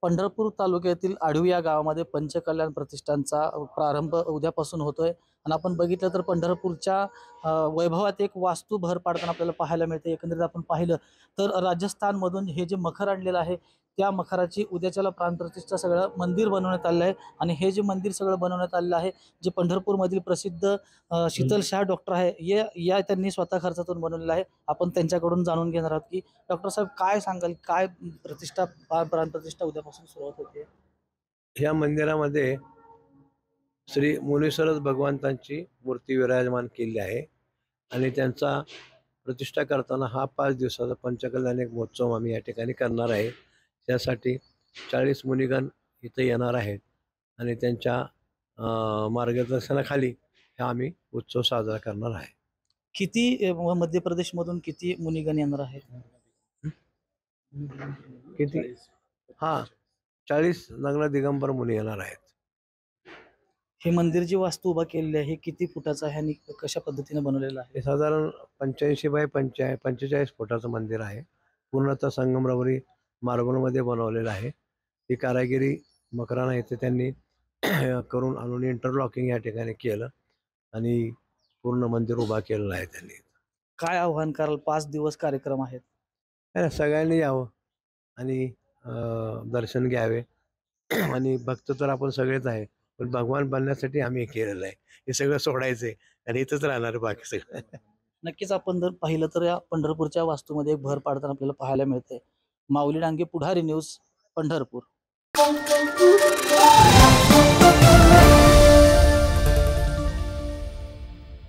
पंढरपूर तालुक्यातील आढवी या गावामध्ये पंचकल्याण प्रतिष्ठानचा प्रारंभ उद्यापासून होतोय आणि आपण बघितलं तर पंढरपूरच्या वैभवात एक वास्तू भर पाडताना आपल्याला पाहायला मिळते। एकंदरीत आपण पाहिलं तर राजस्थानमधून हे जे मखर आणलेलं आहे त्या मखराची उद्याच्याला प्राणप्रतिष्ठा सगळं मंदिर बनवण्यात आलेलं आहे आणि हे जे मंदिर सगळं बनवण्यात आलेलं आहे जे पंढरपूरमधील प्रसिद्ध शीतल शाह डॉक्टर आहे या त्यांनी स्वतः खर्चातून बनवलेलं आहे। आपण त्यांच्याकडून जाणून घेणार आहोत की डॉक्टर साहेब काय सांगाल, काय प्राणप्रतिष्ठा उद्यापासून सुरुवात होते? ह्या मंदिरामध्ये श्री मुनीश्वरच भगवंतांची मूर्ती विराजमान केली आहे आणि त्यांचा प्रतिष्ठा करताना हा 5 दिवसाचा पंचकल्याण एक महोत्सव आम्ही या ठिकाणी करणार आहे। त्यासाठी 40 मुनिगण इथे येणार आहेत आणि त्यांच्या मार्गदर्शनाखाली हा आम्ही उत्सव साजरा करणार आहे। किती मध्य प्रदेशमधून किती मुनिगण येणार आहेत? किती? हा, 40 नग्न दिगंबर मुनी येणार आहेत। हे मंदिर जी वास्तू उभा केलेली आहे हे किती फुटाचं आहे आणि कशा पद्धतीने बनवलेलं आहे? हे साधारण 85 बाय 45 फुटाचं मंदिर आहे। पूर्णतः संगमरवरी मार्बलमध्ये बनवलेलं आहे। ही कारागिरी मकराना येथे त्यांनी करून आणून इंटरलॉकिंग या ठिकाणी केलं आणि पूर्ण मंदिर उभा केलेलं आहे त्यांनी। काय आव्हान कराल? 5 दिवस कार्यक्रम आहेत। सगळ्यांनी यावं आणि दर्शन घ्यावे आणि भक्त तर आपण सगळेच आहे, पण भगवान बनण्यासाठी आम्ही हे केलेलं आहे। हे सगळं सोडायचंय आणि इथंच राहणार बाकी सगळं। नक्कीच आपण जर पाहिलं तर या पंढरपूरच्या वास्तूमध्ये एक भर पाडताना आपल्याला पाहायला मिळते। माऊली डांगे, पुढारी न्यूज, पंढरपूर।